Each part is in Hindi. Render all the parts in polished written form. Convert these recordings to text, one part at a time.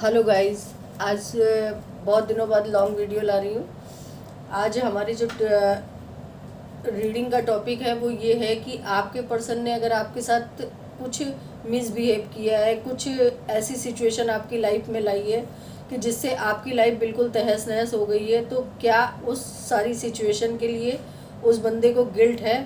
Hello guys. आज बहुत दिनों बाद लॉन्ग वीडियो ला रही हूँ। आज हमारी जो रीडिंग का टॉपिक है वो ये है कि आपके पर्सन ने अगर आपके साथ कुछ मिसबिहेव किया है, कुछ ऐसी सिचुएशन आपकी लाइफ में लाई है कि जिससे आपकी लाइफ बिल्कुल तहस नहस हो गई है, तो क्या उस सारी सिचुएशन के लिए उस बंदे को गिल्ट है?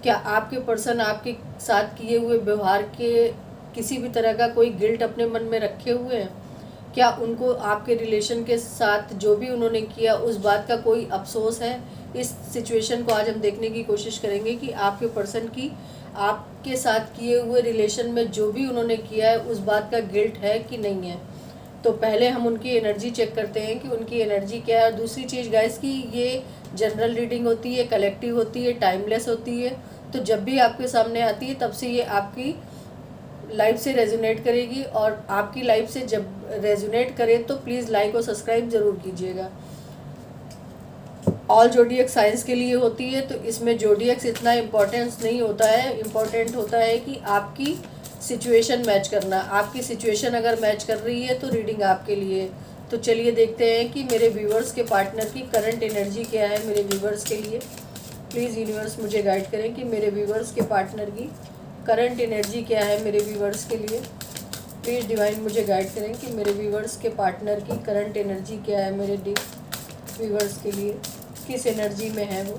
क्या आपके पर्सन आपके साथ किए हुए व्यवहार के किसी भी तरह का कोई गिल्ट अपने मन में रखे हुए हैं? क्या उनको आपके रिलेशन के साथ जो भी उन्होंने किया उस बात का कोई अफसोस है? इस सिचुएशन को आज हम देखने की कोशिश करेंगे कि आपके पर्सन की आपके साथ किए हुए रिलेशन में जो भी उन्होंने किया है उस बात का गिल्ट है कि नहीं है। तो पहले हम उनकी एनर्जी चेक करते हैं कि उनकी एनर्जी क्या है। दूसरी चीज़ गाइस की ये जनरल रीडिंग होती है, कलेक्टिव होती है, टाइमलेस होती है। तो जब भी आपके सामने आती है तब से ये आपकी लाइफ से रेजोनेट करेगी, और आपकी लाइफ से जब रेजोनेट करे तो प्लीज़ लाइक और सब्सक्राइब ज़रूर कीजिएगा। ऑल जोडियक साइंस के लिए होती है, तो इसमें जोडियक्स इतना इम्पोर्टेंस नहीं होता है। इम्पोर्टेंट होता है कि आपकी सिचुएशन मैच करना। आपकी सिचुएशन अगर मैच कर रही है तो रीडिंग आपके लिए। तो चलिए देखते हैं कि मेरे व्यूवर्स के पार्टनर की करंट एनर्जी क्या है मेरे व्यूवर्स के लिए। प्लीज़ यूनिवर्स मुझे गाइड करें कि मेरे व्यूवर्स के पार्टनर की करंट एनर्जी क्या है मेरे व्यूवर्स के लिए। प्लीज़ डिवाइन मुझे गाइड करें कि मेरे व्यूवर्स के पार्टनर की करंट एनर्जी क्या है मेरे व्यूवर्स के लिए, किस एनर्जी में है वो।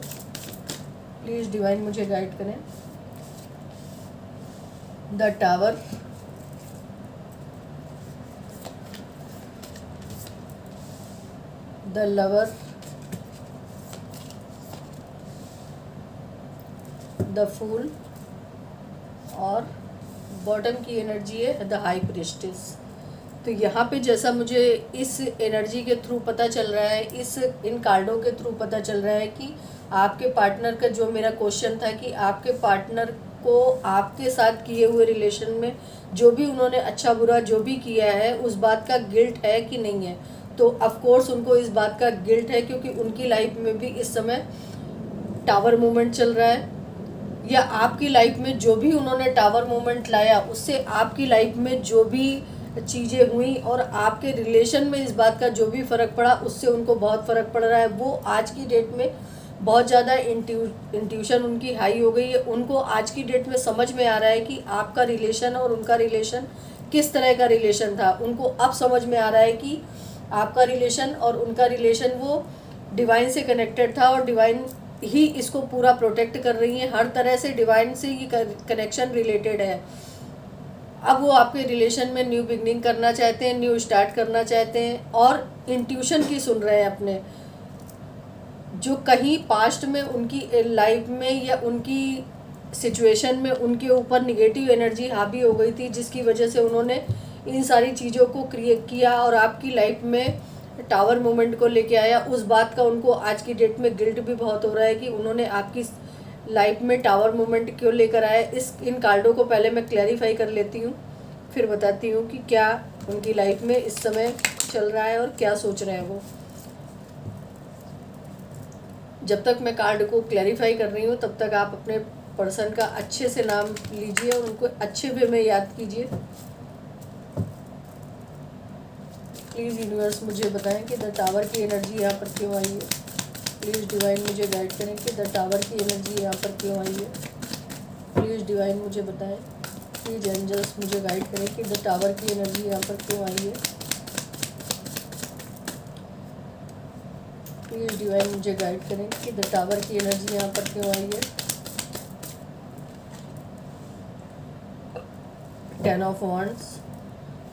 प्लीज़ डिवाइन मुझे गाइड करें। The tower, the lover, the fool, और बॉटम की एनर्जी है द हाई प्रीस्टेस। तो यहाँ पे जैसा मुझे इस एनर्जी के थ्रू पता चल रहा है, इन कार्डों के थ्रू पता चल रहा है कि आपके पार्टनर का जो मेरा क्वेश्चन था कि आपके पार्टनर को आपके साथ किए हुए रिलेशन में जो भी उन्होंने अच्छा बुरा जो भी किया है उस बात का गिल्ट है कि नहीं है। तो ऑफ कोर्स उनको इस बात का गिल्ट है, क्योंकि उनकी लाइफ में भी इस समय टावर मूवमेंट चल रहा है, या आपकी लाइफ में जो भी उन्होंने टावर मूवमेंट लाया उससे आपकी लाइफ में जो भी चीज़ें हुई और आपके रिलेशन में इस बात का जो भी फ़र्क पड़ा उससे उनको बहुत फ़र्क पड़ रहा है। वो आज की डेट में बहुत ज़्यादा इंट्यूशन उनकी हाई हो गई है। उनको आज की डेट में समझ में आ रहा है कि आपका रिलेशन और उनका रिलेशन किस तरह का रिलेशन था। उनको अब समझ में आ रहा है कि आपका रिलेशन और उनका रिलेशन वो डिवाइन से कनेक्टेड था, और डिवाइन ही इसको पूरा प्रोटेक्ट कर रही है। हर तरह से डिवाइन से ये कनेक्शन रिलेटेड है। अब वो आपके रिलेशन में न्यू बिगनिंग करना चाहते हैं, न्यू स्टार्ट करना चाहते हैं, और इंट्यूशन की सुन रहे हैं अपने, जो कहीं पास्ट में उनकी लाइफ में या उनकी सिचुएशन में उनके ऊपर निगेटिव एनर्जी हावी हो गई थी, जिसकी वजह से उन्होंने इन सारी चीज़ों को क्रिएट किया और आपकी लाइफ में टावर मूवमेंट को लेके आया। उस बात का उनको आज की डेट में गिल्ट भी बहुत हो रहा है कि उन्होंने आपकी लाइफ में टावर मूवमेंट क्यों लेकर आए। इन कार्डों को पहले मैं क्लैरिफाई कर लेती हूँ, फिर बताती हूँ कि क्या उनकी लाइफ में इस समय चल रहा है और क्या सोच रहे हैं वो। जब तक मैं कार्ड को क्लैरिफाई कर रही हूँ तब तक आप अपने पर्सन का अच्छे से नाम लीजिए और उनको अच्छे वे में याद कीजिए। प्लीज़ यूनिवर्स मुझे बताएं कि द टावर की एनर्जी यहाँ पर क्यों आई है। प्लीज़ डिवाइन मुझे गाइड करें कि द टावर की एनर्जी यहाँ पर क्यों आई है। प्लीज़ डिवाइन मुझे बताएं। प्लीज़ एंजल्स मुझे गाइड करें कि द टावर की एनर्जी यहाँ पर क्यों आई है। प्लीज़ डिवाइन मुझे गाइड करें कि द टावर की एनर्जी यहाँ पर क्यों आई है। 10 ऑफ वांड्स,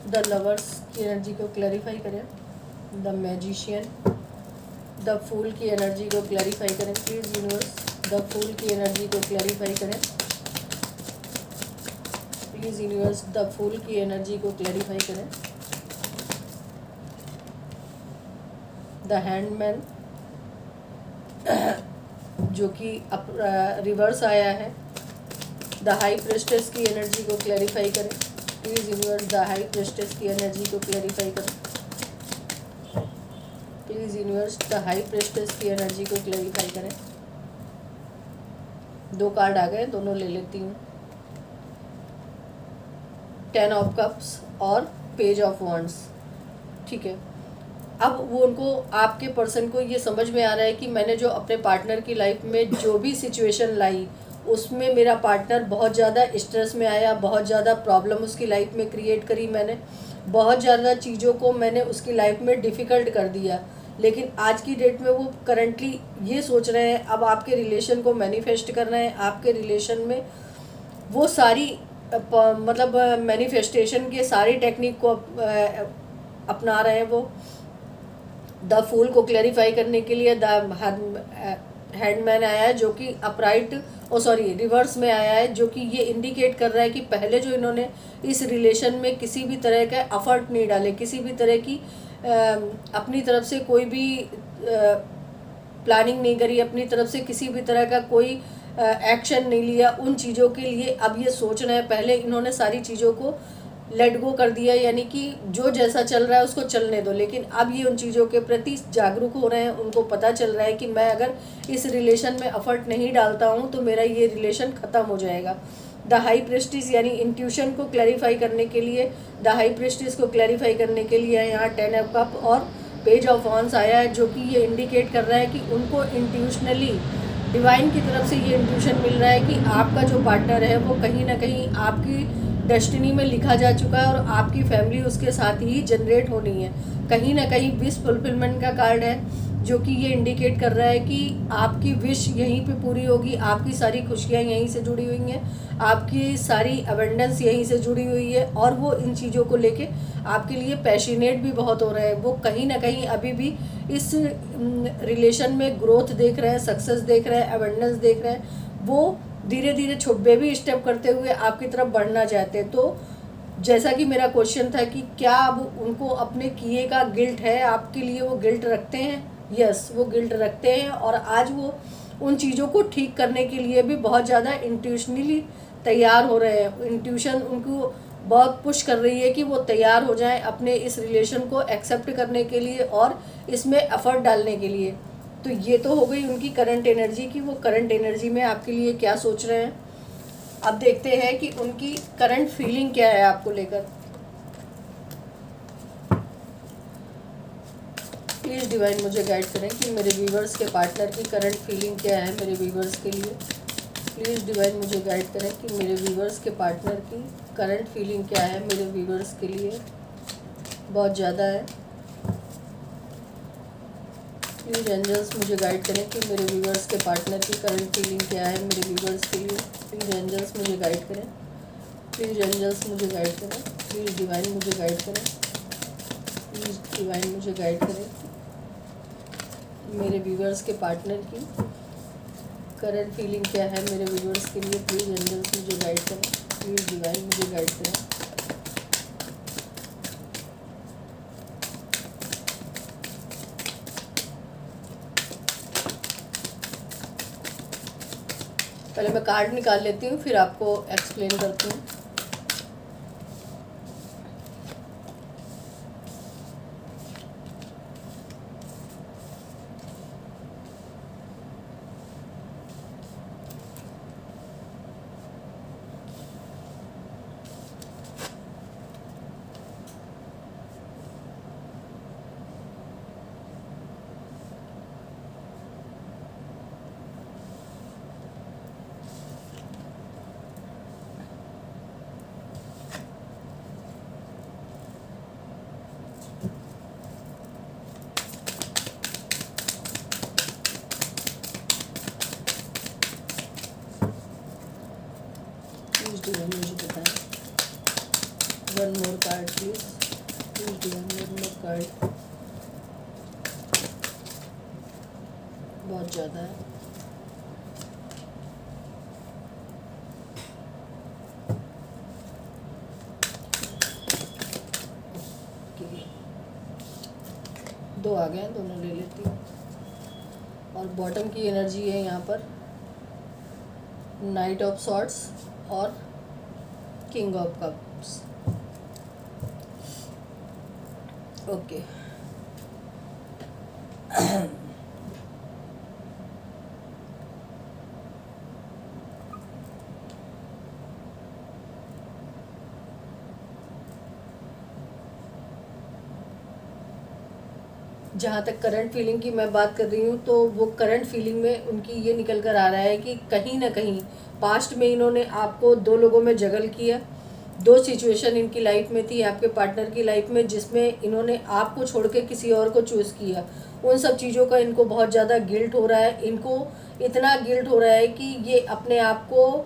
द लवर्स की एनर्जी को क्लैरिफाई करें। द मैजिशियन, द फूल की एनर्जी को क्लैरिफाई करें। प्लीज़ यूनिवर्स द फूल की एनर्जी को क्लैरिफाई करें। प्लीज़ यूनिवर्स द फूल की एनर्जी को क्लैरिफाई करें। द हैंडमैन जो कि रिवर्स आया है। द हाई प्रेस्टेस की एनर्जी को क्लैरिफाई करें। प्लीज़ यूनिवर्स द हाई प्रेस्टेस की एनर्जी को क्लैरिफाई करें। प्लीज़ यूनिवर्स द हाई प्रेस्टेस की एनर्जी को क्लैरिफाई करें। 2 कार्ड आ गए, दोनों ले लेती हूँ। 10 ऑफ कप्स और पेज ऑफ वांड्स। ठीक है। अब वो उनको, आपके पर्सन को ये समझ में आ रहा है कि मैंने जो अपने पार्टनर की लाइफ में जो भी सिचुएशन लाई, उसमें मेरा पार्टनर बहुत ज़्यादा स्ट्रेस में आया, बहुत ज़्यादा प्रॉब्लम उसकी लाइफ में क्रिएट करी मैंने, बहुत ज़्यादा चीज़ों को मैंने उसकी लाइफ में डिफ़िकल्ट कर दिया। लेकिन आज की डेट में वो करंटली ये सोच रहे हैं, अब आपके रिलेशन को मैनिफेस्ट कर रहे हैं, आपके रिलेशन में वो सारी मतलब मैनिफेस्टेशन के सारी टेक्निक को अपना रहे हैं वो। द फूल को क्लैरिफाई करने के लिए द हैंडमैन आया है, जो कि अपराइट रिवर्स में आया है, जो कि ये इंडिकेट कर रहा है कि पहले जो इन्होंने इस रिलेशन में किसी भी तरह का एफर्ट नहीं डाले, किसी भी तरह की अपनी तरफ से कोई भी प्लानिंग नहीं करी, अपनी तरफ से किसी भी तरह का कोई एक्शन नहीं लिया उन चीज़ों के लिए। अब ये सोच रहे हैं, पहले इन्होंने सारी चीज़ों को लेट गो कर दिया, यानी कि जो जैसा चल रहा है उसको चलने दो। लेकिन अब ये उन चीज़ों के प्रति जागरूक हो रहे हैं, उनको पता चल रहा है कि मैं अगर इस रिलेशन में एफर्ट नहीं डालता हूँ तो मेरा ये रिलेशन ख़त्म हो जाएगा। द हाई प्रेस्टिस यानी इंट्यूशन को क्लैरिफाई करने के लिए, द हाई प्रेस्टिस को क्लैरिफाई करने के लिए यहाँ 10 ऑफ कप और पेज ऑफ वॉन्स आया है, जो कि ये इंडिकेट कर रहा है कि उनको इंट्यूशनली डिवाइन की तरफ से ये इंट्यूशन मिल रहा है कि आपका जो पार्टनर है वो कहीं ना कहीं आपकी डेस्टिनी में लिखा जा चुका है और आपकी फैमिली उसके साथ ही जनरेट होनी है। कहीं ना कहीं विश फुलफिलमेंट का कार्ड है, जो कि ये इंडिकेट कर रहा है कि आपकी विश यहीं पे पूरी होगी, आपकी सारी खुशियाँ यहीं से जुड़ी हुई हैं, आपकी सारी अबेंडेंस यहीं से जुड़ी हुई है, और वो इन चीज़ों को लेके आपके लिए पैशनेट भी बहुत हो रहे हैं। वो कहीं ना कहीं अभी भी इस रिलेशन में ग्रोथ देख रहे हैं, सक्सेस देख रहे हैं, अबेंडेंस देख रहे हैं। वो धीरे धीरे बेबी स्टेप करते हुए आपकी तरफ बढ़ना चाहते हैं। तो जैसा कि मेरा क्वेश्चन था कि क्या अब उनको अपने किए का गिल्ट है, आपके लिए वो गिल्ट रखते हैं? यस, वो गिल्ट रखते हैं, और आज वो उन चीज़ों को ठीक करने के लिए भी बहुत ज़्यादा इंट्यूशनली तैयार हो रहे हैं। इंट्यूशन उनको बहुत पुश कर रही है कि वो तैयार हो जाएं अपने इस रिलेशन को एक्सेप्ट करने के लिए और इसमें एफर्ट डालने के लिए। तो ये तो हो गई उनकी करंट एनर्जी की, वो करंट एनर्जी में आपके लिए क्या सोच रहे हैं। अब देखते हैं कि उनकी करंट फीलिंग क्या है आपको लेकर। प्लीज़ डिवाइन मुझे गाइड करें कि मेरे व्यूवर्स के पार्टनर की करंट फीलिंग क्या है मेरे व्यूवर्स के लिए। प्लीज़ डिवाइन मुझे गाइड करें कि मेरे व्यूवर्स के पार्टनर की करंट फीलिंग क्या है मेरे व्यूवर्स के लिए। बहुत ज़्यादा है। प्लीज़ एंजल्स मुझे गाइड करें कि मेरे व्यूवर्स के पार्टनर की करंट फीलिंग क्या है मेरे व्यूवर्स के लिए। प्लीज़ एंजल्स मुझे गाइड करें। प्लीज़ एंजल्स मुझे गाइड करें। प्लीज़ डिवाइन मुझे गाइड करें। प्लीज़ डिवाइन मुझे गाइड करें मेरे व्यूवर्स के पार्टनर की करंट फीलिंग क्या है मेरे व्यूवर्स के लिए। प्लीज़ एंजल्स मुझे गाइड करें। प्लीज़ डिवाइन मुझे गाइड करें। पहले मैं कार्ड निकाल लेती हूँ, फिर आपको एक्सप्लेन करती हूँ। मुझे बताएं। One more card please. Please one more card. बहुत ज़्यादा है। दो आ गए, दोनों ले लेती हूँ। और बॉटम की एनर्जी है यहाँ पर नाइट ऑफ सॉर्ड्स और किंग ऑफ कप्स। ओके, जहाँ तक करंट फीलिंग की मैं बात कर रही हूँ, तो वो करंट फीलिंग में उनकी ये निकल कर आ रहा है कि कहीं ना कहीं पास्ट में इन्होंने आपको दो लोगों में जगल किया। दो सिचुएशन इनकी लाइफ में थी, आपके पार्टनर की लाइफ में, जिसमें इन्होंने आपको छोड़ के किसी और को चूज़ किया। उन सब चीज़ों का इनको बहुत ज़्यादा गिल्ट हो रहा है। इनको इतना गिल्ट हो रहा है कि ये अपने आप को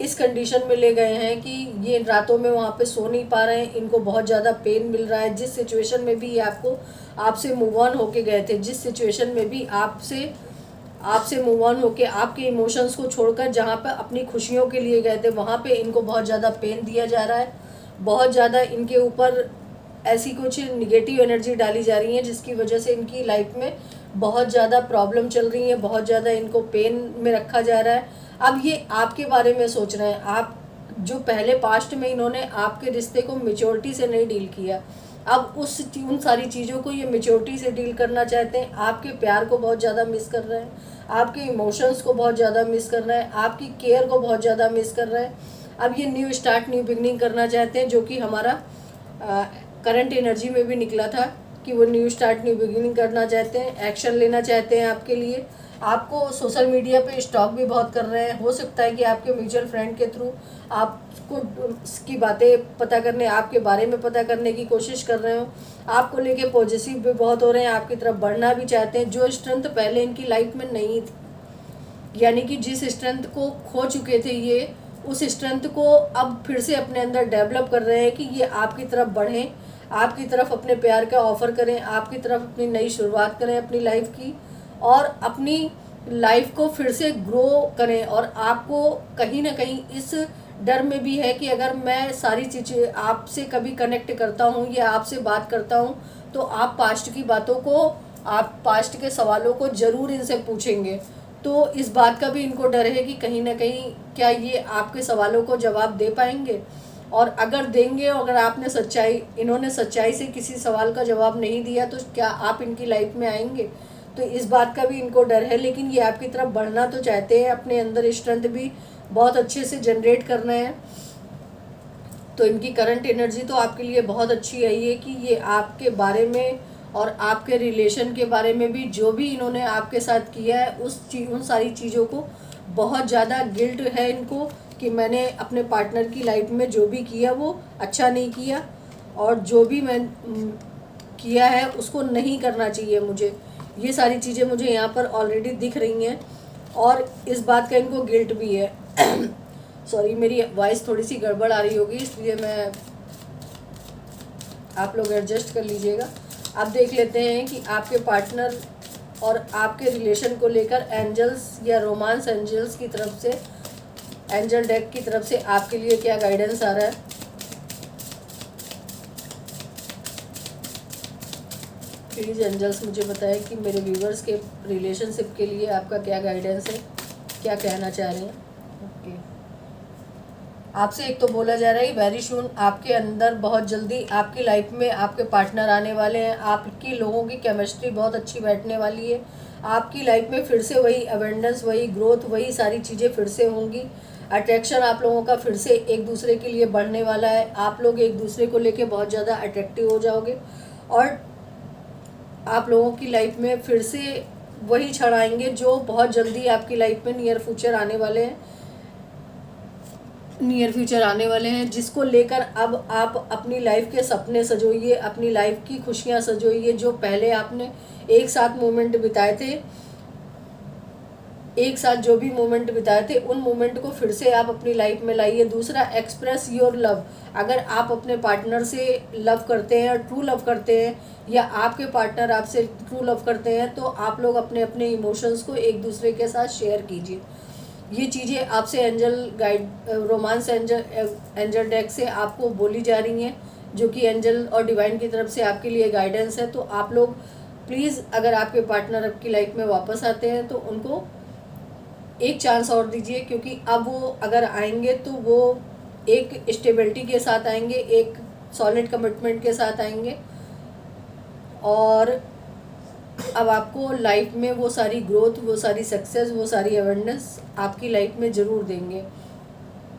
इस कंडीशन में ले गए हैं कि ये रातों में वहाँ पे सो नहीं पा रहे हैं। इनको बहुत ज़्यादा पेन मिल रहा है। जिस सिचुएशन में भी ये आपसे मूव ऑन होके गए थे, जिस सिचुएशन में भी आपसे मूव ऑन होके आपके इमोशंस को छोड़कर जहाँ पर अपनी खुशियों के लिए गए थे, वहाँ पे इनको बहुत ज़्यादा पेन दिया जा रहा है। बहुत ज़्यादा इनके ऊपर ऐसी कुछ निगेटिव एनर्जी डाली जा रही है, जिसकी वजह से इनकी लाइफ में बहुत ज़्यादा प्रॉब्लम चल रही है, बहुत ज़्यादा इनको पेन में रखा जा रहा है। अब ये आपके बारे में सोच रहे हैं। आप जो पहले पास्ट में इन्होंने आपके रिश्ते को मैच्योरिटी से नहीं डील किया, अब उन सारी चीज़ों को ये मैच्योरिटी से डील करना चाहते हैं। आपके प्यार को बहुत ज़्यादा मिस कर रहे हैं, आपके इमोशंस को बहुत ज़्यादा मिस कर रहे हैं, आपकी केयर को बहुत ज़्यादा मिस कर रहे हैं। अब ये न्यू स्टार्ट, न्यू बिगनिंग करना चाहते हैं, जो कि हमारा करंट एनर्जी में भी निकला था कि वो न्यू स्टार्ट, न्यू बिगिनिंग करना चाहते हैं, एक्शन लेना चाहते हैं आपके लिए। आपको सोशल मीडिया पे स्टॉक भी बहुत कर रहे हैं। हो सकता है कि आपके म्यूचुअल फ्रेंड के थ्रू आपको की बातें पता करने, आपके बारे में पता करने की कोशिश कर रहे हो। आपको लेके पॉजिटिव भी बहुत हो रहे हैं, आपकी तरफ बढ़ना भी चाहते हैं, जो स्ट्रेंथ पहले इनकी लाइफ में नहीं थी। यानी कि जिस स्ट्रेंथ को खो चुके थे ये, उस स्ट्रेंथ को अब फिर से अपने अंदर डेवलप कर रहे हैं कि ये आपकी तरफ बढ़ें, आपकी तरफ अपने प्यार का ऑफ़र करें, आपकी तरफ अपनी नई शुरुआत करें अपनी लाइफ की, और अपनी लाइफ को फिर से ग्रो करें। और आपको कहीं ना कहीं इस डर में भी है कि अगर मैं सारी चीज़ें आपसे कभी कनेक्ट करता हूँ या आपसे बात करता हूँ, तो आप पास्ट की बातों को, आप पास्ट के सवालों को ज़रूर इनसे पूछेंगे। तो इस बात का भी इनको डर है कि कहीं ना कहीं क्या ये आपके सवालों को जवाब दे पाएंगे, और अगर देंगे, अगर इन्होंने सच्चाई से किसी सवाल का जवाब नहीं दिया, तो क्या आप इनकी लाइफ में आएंगे। तो इस बात का भी इनको डर है। लेकिन ये आपकी तरफ बढ़ना तो चाहते हैं, अपने अंदर स्ट्रेंथ भी बहुत अच्छे से जनरेट करना है। तो इनकी करंट एनर्जी तो आपके लिए बहुत अच्छी है, ये कि ये आपके बारे में और आपके रिलेशन के बारे में भी, जो भी इन्होंने आपके साथ किया है, उन सारी चीज़ों को बहुत ज़्यादा गिल्ट है इनको कि मैंने अपने पार्टनर की लाइफ में जो भी किया वो अच्छा नहीं किया, और जो भी मैं किया है उसको नहीं करना चाहिए मुझे। ये सारी चीज़ें मुझे यहाँ पर ऑलरेडी दिख रही हैं, और इस बात का इनको गिल्ट भी है। सॉरी, मेरी वॉइस थोड़ी सी गड़बड़ आ रही होगी, इसलिए मैं, आप लोग एडजस्ट कर लीजिएगा। अब देख लेते हैं कि आपके पार्टनर और आपके रिलेशन को लेकर एंजल्स या रोमांस एंजल्स की तरफ से, एंजल डेक की तरफ से आपके लिए क्या गाइडेंस आ रहा है। प्लीज़ एंजल्स मुझे बताएं कि मेरे व्यूवर्स के रिलेशनशिप के लिए आपका क्या गाइडेंस है, क्या कहना चाह रहे हैं। ओके, आपसे एक तो बोला जा रहा है वेरी सून आपके अंदर बहुत जल्दी आपकी लाइफ में आपके पार्टनर आने वाले हैं। आपकी लोगों की केमिस्ट्री बहुत अच्छी बैठने वाली है। आपकी लाइफ में फिर से वही अबेंडेंस, वही ग्रोथ, वही सारी चीज़ें फिर से होंगी। अट्रैक्शन आप लोगों का फिर से एक दूसरे के लिए बढ़ने वाला है। आप लोग एक दूसरे को लेके बहुत ज़्यादा अट्रैक्टिव हो जाओगे, और आप लोगों की लाइफ में फिर से वही क्षण आएंगे जो बहुत जल्दी आपकी लाइफ में नियर फ्यूचर आने वाले हैं, जिसको लेकर अब आप अपनी लाइफ के सपने सजोइए, अपनी लाइफ की खुशियां सजोइए। जो पहले आपने एक साथ मोमेंट बिताए थे, एक साथ जो भी मोमेंट बिताए थे, उन मोमेंट को फिर से आप अपनी लाइफ में लाइए। दूसरा, एक्सप्रेस योर लव। अगर आप अपने पार्टनर से लव करते हैं, ट्रू लव करते हैं, या आपके पार्टनर आपसे ट्रू लव करते हैं, तो आप लोग अपने अपने इमोशंस को एक दूसरे के साथ शेयर कीजिए। ये चीज़ें आपसे angel guide, romance angel deck से आपको बोली जा रही हैं, जो कि एंजल और डिवाइन की तरफ से आपके लिए गाइडेंस है। तो आप लोग प्लीज़, अगर आपके पार्टनर आपकी लाइफ में वापस आते हैं, तो उनको एक चांस और दीजिए, क्योंकि अब वो अगर आएंगे तो वो एक स्टेबिलिटी के साथ आएंगे, एक सॉलिड कमिटमेंट के साथ आएंगे, और अब आपको लाइफ में वो सारी ग्रोथ, वो सारी सक्सेस, वो सारी अवेयरनेस आपकी लाइफ में ज़रूर देंगे।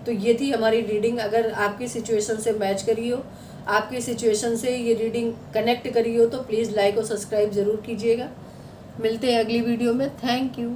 तो ये थी हमारी रीडिंग। अगर आपकी सिचुएशन से मैच करी हो, आपके सिचुएशन से ये रीडिंग कनेक्ट करी हो तो प्लीज़ लाइक और सब्सक्राइब ज़रूर कीजिएगा। मिलते हैं अगली वीडियो में। Thank you.